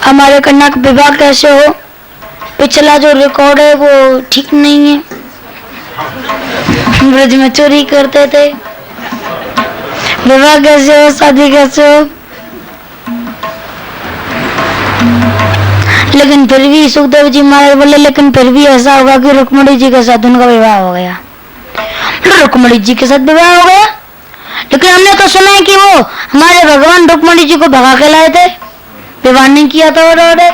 हमारे कन्या का विवाह कैसे हो? पिछला जो रिकॉर्ड है वो ठीक नहीं है। ब्रज में चोरी करते थे। विवाह कैसे हो, शादी कैसे हो? लेकिन फिर भी सुखदेव जी महाराज बोले लेकिन फिर भी ऐसा होगा कि रुक्मिणी जी के साथ उनका विवाह हो गया। रुक्मिणी जी के साथ विवाह हो गया, लेकिन हमने तो सुना है कि वो हमारे भगवान रुक्मिणी जी को भगा के लाए थे, विवाह नहीं किया था उन्होंने।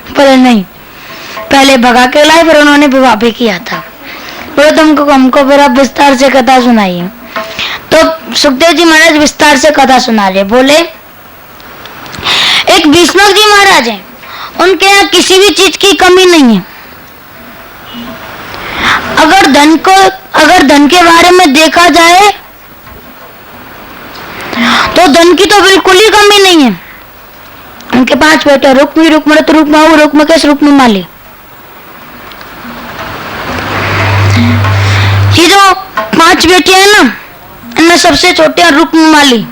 पर नहीं, पहले भगा के लाए फिर उन्होंने विवाह भी किया था। बोले तुमको हमको फिर आप विस्तार से कथा सुनाइए। तो सुखदेव जी महाराज विस्तार से कथा सुना रहे। बोले एक भीष्मक जी महाराज हैं, उनके यहाँ किसी भी चीज की कमी नहीं है। अगर धन के बारे में देखा जाए तो धन की तो बिल्कुल ही कमी नहीं है। उनके 5 बेटे, रुक्मी, रुक्मणत, रुक्माऊ, रुक्मकेश, रुक्मीमाली। ये जो 5 बेटे हैं ना, इनमें सबसे छोटे हैं रुक्मीमाली।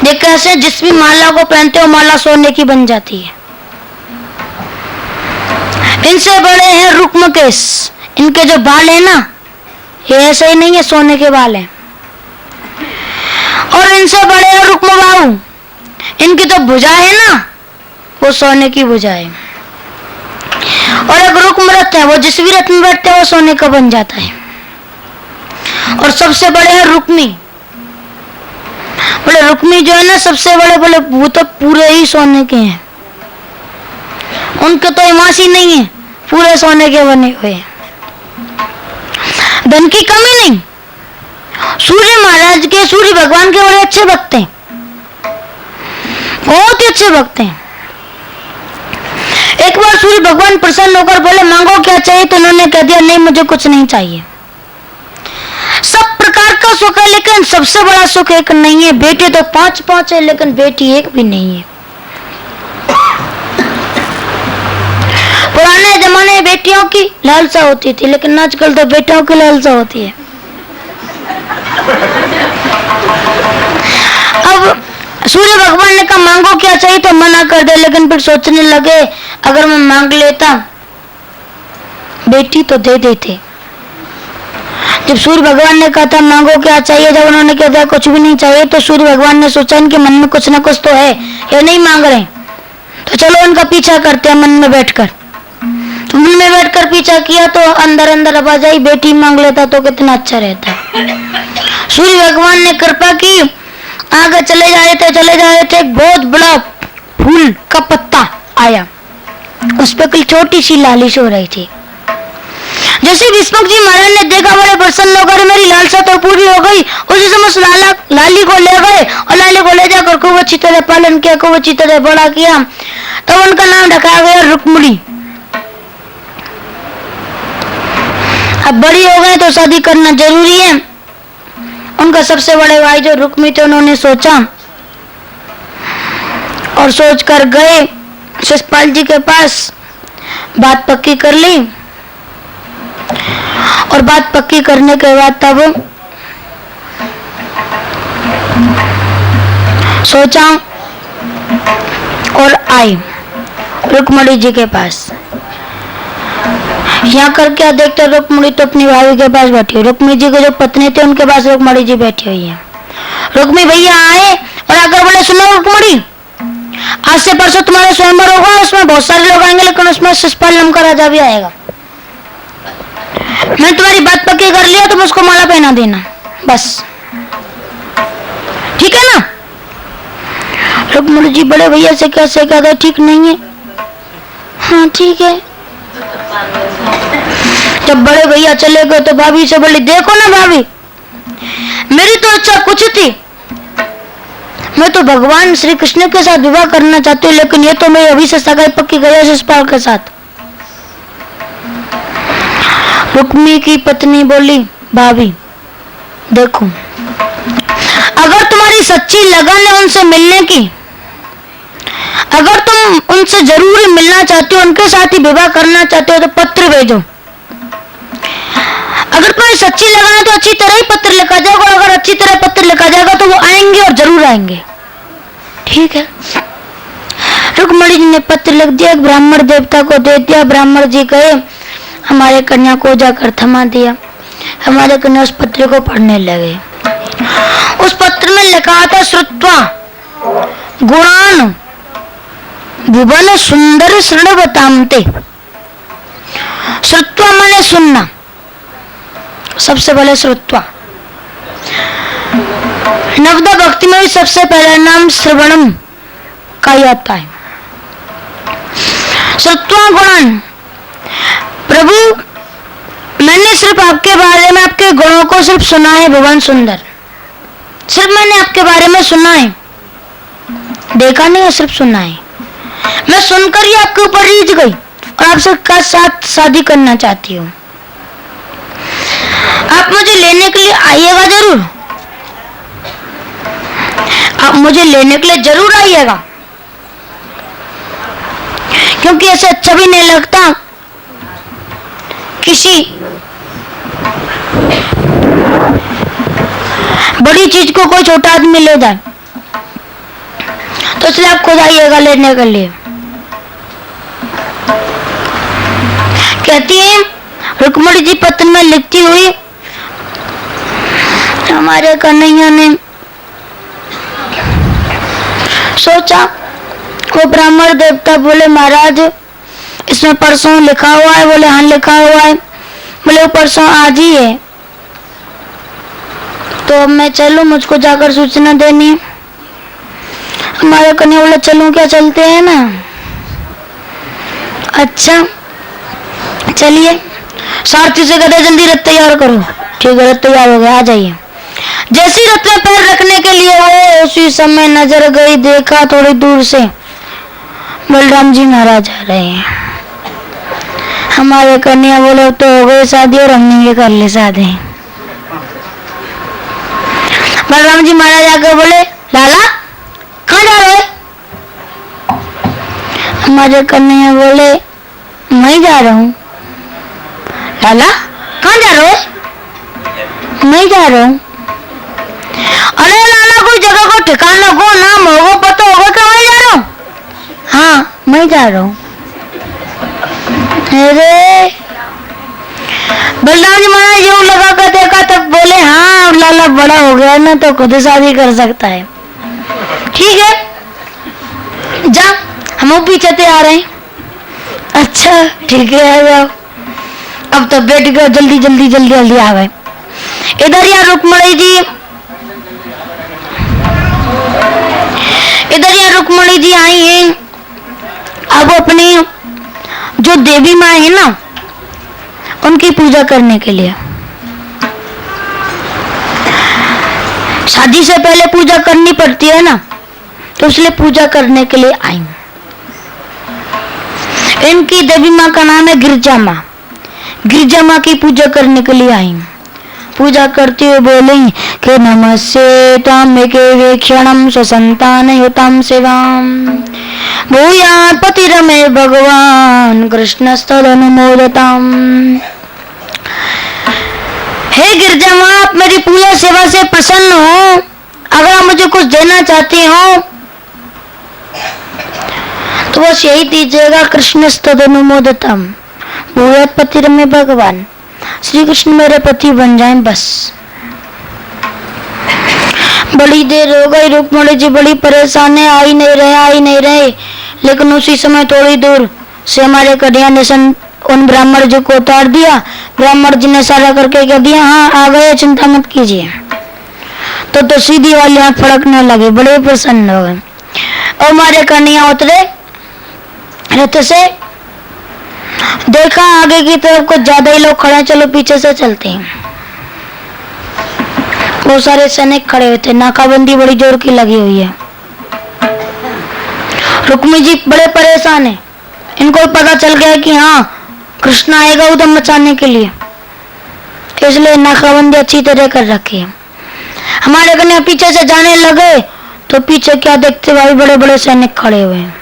ये कैसे? जिस भी माला को पहनते हो माला सोने की बन जाती है। इनसे बड़े हैं रुक्मकेश। इनके जो बाल है ना, ये ऐसे ही नहीं है, सोने के बाल हैं। और इनसे बड़े हैं रुक्मबाहु। इनकी तो भुजा है ना, वो सोने की भुजा है। और एक रुक्मरथ है, वो जिस भी रथ में बैठते हैं वो सोने का बन जाता है। और सबसे बड़े हैं रुक्मी। बोले रुक्मी जो है ना सबसे बड़े, बोले वो तो पूरे ही सोने के हैं। उनके तो इमासी नहीं है, पूरे सोने के बने हुए हैं। धन की कमी नहीं। सूर्य महाराज के, सूर्य भगवान के बड़े अच्छे भक्त हैं, बहुत ही अच्छे भक्त हैं। एक बार सूर्य भगवान प्रसन्न होकर बोले मांगो क्या चाहिए, तो उन्होंने कह दिया नहीं मुझे कुछ नहीं चाहिए। सब प्रकार का सुख है लेकिन सबसे बड़ा सुख एक नहीं है। बेटे तो 5 है लेकिन बेटी एक भी नहीं है। पुराने जमाने में बेटियों की लालसा होती थी, लेकिन आजकल तो बेटों की लालसा होती है। अब सूर्य भगवान ने कहा मांगो क्या चाहिए, तो मना कर दे। लेकिन फिर सोचने लगे अगर मैं मांग लेता बेटी तो दे देते। जब सूर्य भगवान ने कहा था मांगो क्या चाहिए, जब उन्होंने कहा था कुछ भी नहीं चाहिए, तो सूर्य भगवान ने सोचा इनके मन में कुछ ना कुछ तो है, ये नहीं मांग रहे, तो चलो इनका पीछा करते हैं मन में बैठकर। तो मन में बैठकर पीछा किया तो अंदर अंदर आवाज आई बेटी मांग लेता तो कितना अच्छा रहता। सूर्य भगवान ने कृपा की, आगे चले जा रहे थे एक बहुत बड़ा फूल का पत्ता आया, उस पर कोई छोटी सी लालिश हो रही थी। जैसे भीष्मक जी महाराज ने देखा बड़े प्रसन्न होकर मेरी लालसा तो पूरी हो गई, उसी समय लाली को ले गए और लाली को ले जाकर खूब अच्छी तरह पालन किया, खूब अच्छी तरह बड़ा किया। तब उनका नाम रखा गया रुक्मिणी। अब बड़ी हो गए तो शादी करना जरूरी है। उनका सबसे बड़े भाई जो रुक्मी थे उन्होंने सोचा और सोच कर गए शिषपाल जी के पास, बात पक्की कर ली। और बात पक्की करने के बाद तब सोचा और आई रुक्मिणी जी के पास। यहाँ कर क्या देखते रुक्मिणी तो अपनी भाभी के पास बैठी हुई। रुक्मिणी जी के जो पत्नी थे उनके पास रुक्मिणी जी बैठी हुई है। रुक्मी भैया आए और आकर बोले सुनो रुक्मिणी, आज से परसों तुम्हारा स्वयंवर होगा, उसमें बहुत सारे लोग आएंगे लेकिन उसमें शिषपाल नाम का राजा भी आएगा। मैं तुम्हारी बात पक्की कर लिया, तुम उसको माला पहना देना बस, ठीक है ना। रुक्मिणी जी बड़े भैया से कैसे कहते ठीक नहीं है, हाँ ठीक है। जब बड़े भैया चले गए तो भाभी से बोली देखो ना भाभी, मेरी तो इच्छा कुछ थी, मैं तो भगवान श्री कृष्ण के साथ विवाह करना चाहती हूँ, लेकिन ये तो मेरी अभी से सगाई पक्की गई शिषपाल के साथ। रुक्मी की पत्नी बोली भाभी देखो, अगर तुम्हारी सच्ची लगन है उनसे मिलने की, अगर तुम उनसे जरूर मिलना चाहते हो, उनके साथ ही विवाह करना चाहते हो तो पत्र भेजो। अगर तुम्हारी सच्ची लगन है तो अच्छी तरह ही पत्र लिखा जाएगा, अगर अच्छी तरह पत्र लिखा जाएगा तो वो आएंगे और जरूर आएंगे, ठीक है। रुक्मणी जी ने पत्र लिख दिया, ब्राह्मण देवता को दे दिया। ब्राह्मण जी गए, हमारे कन्या को जाकर थमा दिया। हमारे कन्या उस पत्र को पढ़ने लगे। उस पत्र में लिखा था, श्रुत्वा गुणान भुवन सुंदर शृण बतामते। श्रुत्वा माने सुनना, सबसे पहले श्रुत्वा। नवदा भक्ति में भी सबसे पहला नाम श्रवणम का ही आता है। श्रुत्वा गुणान, प्रभु मैंने सिर्फ आपके बारे में, आपके गुणों को सिर्फ सुना है। भुवन सुंदर, सिर्फ मैंने आपके बारे में सुना है, देखा नहीं है, सिर्फ सुना है। मैं सुनकर ही आपके ऊपर रीझ गई और आपसे साथ शादी करना चाहती हूँ। आप मुझे लेने के लिए आइएगा जरूर, आप मुझे लेने के लिए जरूर आइएगा, क्योंकि ऐसे अच्छा भी नहीं लगता किसी बड़ी चीज को कोई छोटा आदमी ले जाए, तो इसलिए आप खुद आइएगा लेने के लिए। कहती है रुक्मणी जी पत्र में लिखती हुई, हमारे कन्हैया ने सोचा, वो ब्राह्मण देवता बोले महाराज इसमें परसों लिखा हुआ है। बोले हाँ लिखा हुआ है। बोले वो परसों आज ही है, तो अब मैं चलूं, मुझको जाकर सूचना देनी है। हमारे कन्या बोले चलूं क्या, चलते हैं ना। अच्छा चलिए। सारथी से कहते जल्दी रथ तैयार करो। ठीक है, रथ तैयार हो गया, आ जाइए। जैसी रथ में पैर रखने के लिए वो, उसी समय नजर गई, देखा थोड़ी दूर से बलराम जी महाराज आ रहे हैं। हमारे कन्या बोले तो हो गई शादी और हमने ये कर ली शादी। बलराम जी महाराज आकर बोले लाला कहाँ जा रहे? हमारे कन्या बोले मैं जा रहा हूँ। लाला कहाँ जा रहे हो? मैं जा रहा हूँ। अरे लाला कोई जगह को ठिकाना को नाम होगा, पता होगा कि मैं जा रहा हूँ? हाँ मैं जा रहा हूँ। अरे बलराम जी महाराज यूं लगा कर देखा, तब बोले हाँ लाला बड़ा हो गया ना, तो खुद शादी कर सकता है। ठीक है जा, हम पीछे आ रहे हैं। अच्छा ठीक है आ जाओ। अब तो बैठ गए, जल्दी जल्दी जल्दी जल्दी आ गए। इधर यहाँ रुक्मणी जी, इधर यहाँ रुक्मणी जी आई हैं। अब अपनी जो देवी माँ है ना, उनकी पूजा करने के लिए, शादी से पहले पूजा करनी पड़ती है ना, तो इसलिए पूजा करने के लिए आई। इनकी देवी माँ का नाम है गिरजा माँ। गिरजा माँ की पूजा करने के लिए आई। पूजा करते हुए बोली कि नमस्ते ताम के क्षणम स्वसंतान युताम सेवाम भूयात् पतिरमे भगवान कृष्णस्तदनुमोदताम। हे गिरजा माँ, आप मेरी पूजा सेवा से प्रसन्न हो। अगर आप मुझे कुछ देना चाहती हो तो बस यही दीजिएगा, कृष्णस्तदनुमोदताम भूयात् पतिरमे भगवान, श्री कृष्ण मेरे पति बन जाएं बस। बड़ी देर हो गई, रुक्मणी जी बड़ी परेशान है, आई नहीं रहे। लेकिन उसी समय थोड़ी दूर से हमारे कन्या ने उन ब्राह्मण जी को उतार दिया। ब्राह्मण जी ने सारा करके कह दिया हाँ आ गए, चिंता मत कीजिए। तो सीधी वाली आंख फड़कने लगे, बड़े प्रसन्न हो गए। और हमारे कन्या उतरे रथ से, देखा आगे की तरफ कुछ ज्यादा ही लोग खड़े हैं, चलो पीछे से चलते हैं। बहुत सारे सैनिक खड़े हुए थे, नाकाबंदी बड़ी जोर की लगी हुई है। रुक्मी जी बड़े परेशान हैं, इनको पता चल गया कि हाँ कृष्ण आएगा उधम मचाने के लिए, इसलिए नाकाबंदी अच्छी तरह कर रखी है। हमारे कन्या पीछे से जाने लगे तो पीछे क्या देखते भाई, बड़े बड़े सैनिक खड़े हुए हैं।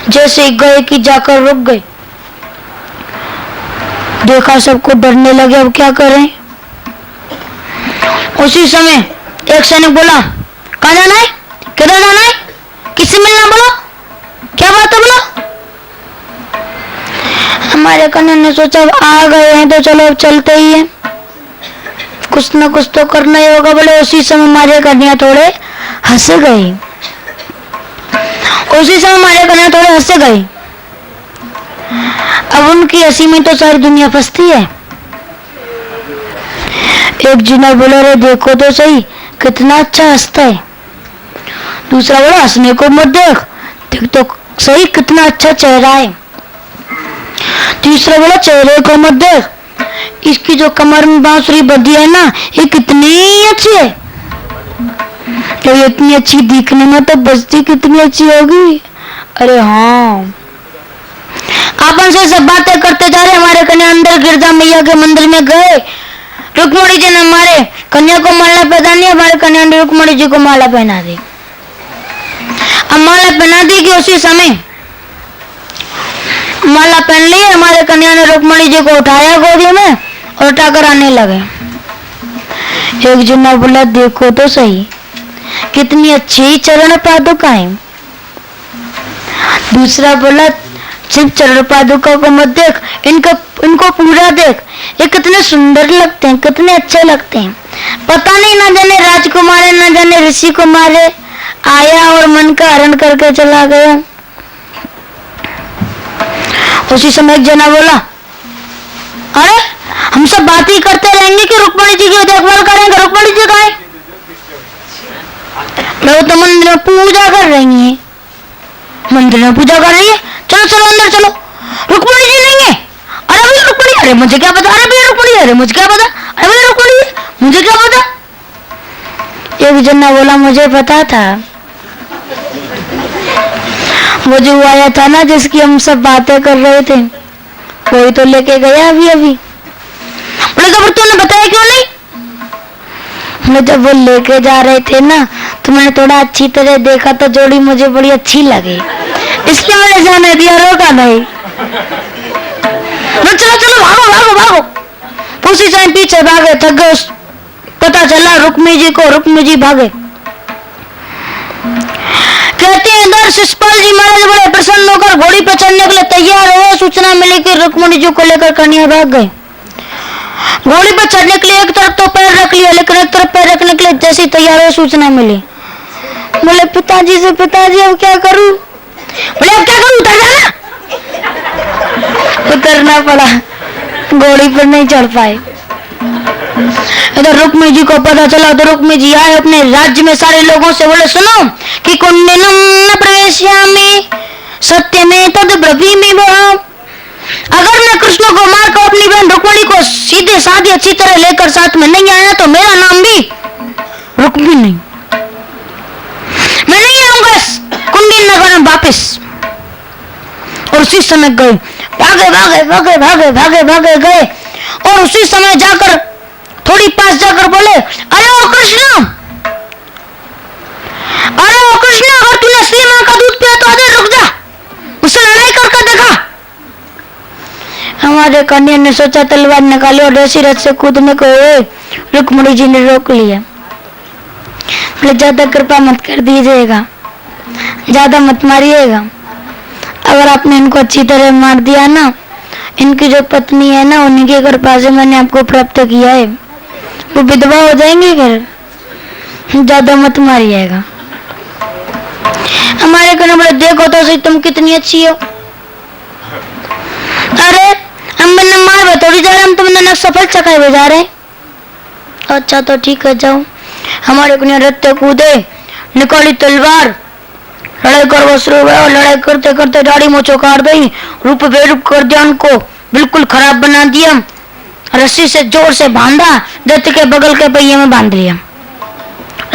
जैसे गए कि जाकर रुक गए, देखा सबको डरने लगे, अब क्या करें। उसी समय एक सैनिक बोला कहाँ जाना है, किधर जाना है, किससे मिलना बोलो। हमारे कन्या ने सोचा आ गए हैं तो चलो अब चलते ही हैं, कुछ न कुछ तो करना ही होगा। बोले उसी समय हमारे कन्या थोड़े हंस गई, उसी समय हमारे कन्या थोड़े हंस गई। अब उनकी हंसी में तो सारी दुनिया फंसती है। एक जना बोला रे देखो तो सही कितना अच्छा हंसता है। दूसरा बोला हंसने को मत देख, देख तो सही कितना अच्छा चेहरा है। तीसरा बोला चेहरे को मत देख, इसकी जो कमर में बांसुरी बंधी है ना ये कितनी अच्छी है। तो ये इतनी अच्छी दिखने में तो बजती कितनी अच्छी होगी। अरे हाँ, अपन से सब बातें करते जा रहे। हमारे कन्या अंदर गिरजा मैया के मंदिर में गए। रुक्मणी जी ने हमारे कन्या को माला पहना दी, हमारे कन्या ने रुक्मणी जी को माला पहना दी। अब माला पहना दी कि उसी समय माला पहन ली, हमारे कन्या ने रुक्मणी जी को उठाया गोदी में और उठाकर आने लगे। एक जना बोला देखो तो सही कितनी अच्छी चरण पादुकाएं। दूसरा बोला सिर्फ चरण पादुका को मत देख, इनको पूरा देख, ये कितने सुंदर लगते हैं, कितने अच्छे लगते हैं। पता नहीं ना जाने राजकुमार है ना जाने ऋषि कुमार है, आया और मन का हरण करके चला गया। उसी समय एक जना बोला अरे हम सब बात ही करते रहेंगे कि रुक्मणी जी की देखभाल करेंगे, रुक्मणी जी कहाँ है? वो तो मंदिर में पूजा कर रही है, मंदिर में पूजा कर रही है, चलो चलो अंदर चलो। रुक्मणी जी नहीं है, अरे भैया रुक्मणी, अरे मुझे क्या पता, अरे भैया रुक्मणी, अरे मुझे क्या पता, अरे भैया रुक्मणी मुझे क्या पता। एक जना बोला मुझे पता था, वो जो आया था ना जिसकी हम सब बातें कर रहे थे वही तो लेके गया अभी अभी। बोले तो फिर तूने बताया क्यों नहीं? मैं जब वो लेके जा रहे थे ना तो मैंने थोड़ा अच्छी तरह देखा तो जोड़ी मुझे बड़ी अच्छी लगी, इसलिए मैंने जाने दिया, रोका नहीं। चलो चलो भागो भागो भागो। उसी टाइम पीछे भागे, थक गए, पता चला रुक्मी जी को, रुक्मी जी भागे। कहते हैं इधर शिषपाल जी महाराज बड़े प्रसन्न होकर घोड़ी पर चढ़ने के लिए तैयार हुए। सूचना मिली कि रुक्मणी जी को लेकर कन्या भाग गए। घोड़ी पर चढ़ने के लिए एक तरफ तो पैर रख लिया, लेकिन एक तरफ पैर रखने के लिए जैसे तैयार हुए सूचना मिली। बोले पिताजी से, पिताजी अब क्या करूं? बोले अब क्या करूं, उतर जाना। उतरना पड़ा, घोड़ी पर नहीं चढ़ पाए। इधर रुक्मी जी को पता चला तो रुक्मी जी आए अपने राज्य में, सारे लोगों से बोले सुनो कि कुंडनम न प्रवेश्यामि सत्यमें तद ब्रवीमि भवाम। अगर मैं कृष्ण को मारकर अपनी बहन रुक्मिणी को सीधे साधी अच्छी तरह लेकर साथ में नहीं आया तो मेरा नाम भी रुक्मी नहीं, मैं नहीं आऊंगा कुंडी नगर में वापिस। और उसी समय गए, भागे भागे भागे भागे भागे भागे गए और उसी समय जाकर थोड़ी पास जाकर बोले अरे ओ कृष्ण, अरे ओ कृष्ण, अगर तूने असली मां का दूध पिया तो आधे रुक जा, उससे लड़ाई करके देखा। हमारे कन्या ने सोचा तलवार निकाली और ऐसी रथ से कूदने को रुक्मिणी जी ने रोक लिया। बोले ज्यादा कृपा मत कर दीजिएगा, ज्यादा मत मारिएगा, अगर आपने इनको अच्छी तरह मार दिया ना, इनकी जो पत्नी है ना उन्हीं की कृपा से मैंने आपको प्राप्त किया है, वो विधवा हो जाएंगे, फिर ज्यादा मत मारिएगा। हमारे कन्या बोले देखो तो सही तुम कितनी अच्छी हो। अरे हम बन्ने मार थोड़ी जा रहे, हम तुमने न सफल चकाए हुए जा रहे। अच्छा तो ठीक है जाओ। हमारे कन्या रथ कूदे, निकाली तलवार, लड़ाई करवा शुरू हुआ और लड़ाई करते करते दाढ़ी मोचो काट गई, रूप बेरूप कर दिया, उनको बिल्कुल खराब बना दिया। रस्सी से जोर से बांधा, रथ के बगल के पहिए में बांध लिया।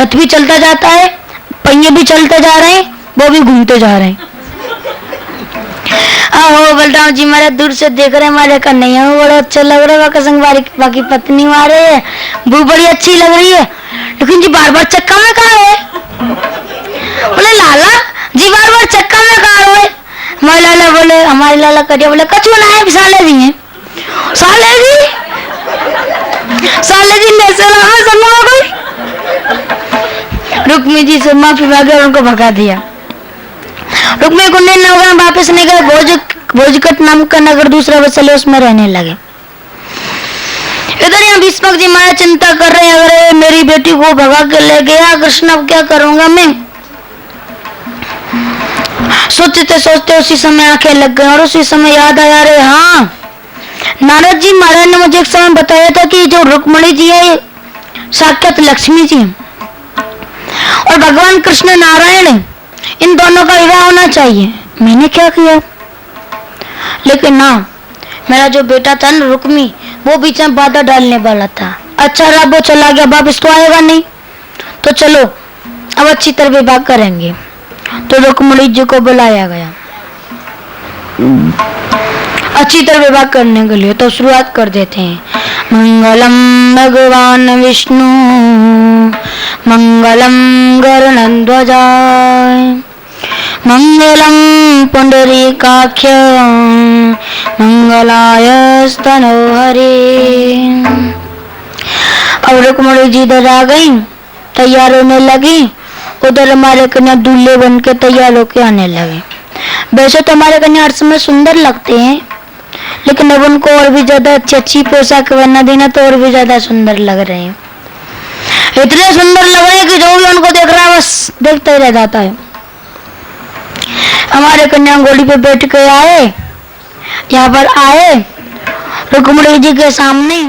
रथ भी चलता जाता है, पहिए भी चलते जा रहे हैं, वो भी घूमते जा रहे हैं। आहो बलराम जी महाराज दूर से देख रहे हमारे कन्हैया, बड़ा अच्छा लग रहा है, संग बाकी पत्नी मारे है, वो बड़ी अच्छी लग रही है, लेकिन जी बार बार चक्का में कहाँ है? बोले लाला जी बार बार चक्का में कहाँ है? हमारे लाला बोले, हमारे लाला करिया बोले कछु ना है, साले जी है। साले जी, साले जी ने संग गई। रुक्मी जी से माफी मांगे और उनको भगा दिया। रुक्मी कुंडी नगर वापस नहीं गए, भोज भोजकट नाम का नगर दूसरा बसले उसमें रहने लगे। इधर यहाँ भीष्मक जी महाराज चिंता कर रहे हैं, अगर मेरी बेटी को भगा के ले गया कृष्ण, अब क्या करूंगा मैं। सोचते उसी समय आंखें लग गई और उसी समय याद आया, अरे हाँ नारद जी महाराज ने मुझे एक समय बताया था कि जो रुक्मिणी जी है साक्षात लक्ष्मी जी और भगवान कृष्ण नारायण, इन दोनों का विवाह होना चाहिए। मैंने क्या किया, लेकिन ना मेरा जो बेटा था ना रुक्मी, वो बीच में बाधा डालने वाला था। अच्छा रहा वो चला गया, वापस तो आएगा नहीं, तो चलो अब अच्छी तरह विवाह करेंगे। तो रुक्मिणी जी को बुलाया गया अच्छी तरह विवाह करने के लिए। तो शुरुआत कर देते हैं, मंगलम भगवान विष्णु मंगलम गरुड़ध्वजाय मंगलम पुंडरीकाक्ष मंगलाय स्तनोहरे। अब रुक्मिणी जी इधर आ गई, तैयार होने लगी। उधर हमारे कन्या दूल्हे बन के तैयार होके आने लगे। वैसे तो हमारे कन्या हर समय सुंदर लगते हैं, लेकिन अब उनको और भी ज्यादा अच्छी पोशाक बनना देना तो और भी ज्यादा सुंदर लग रहे हैं। इतने सुंदर लग रहे हैं कि जो भी उनको देख रहा है बस देखता ही रह जाता है। हमारे कन्या घोड़ी पे बैठ के आए, यहाँ पर आए रुक्मिणी जी के सामने।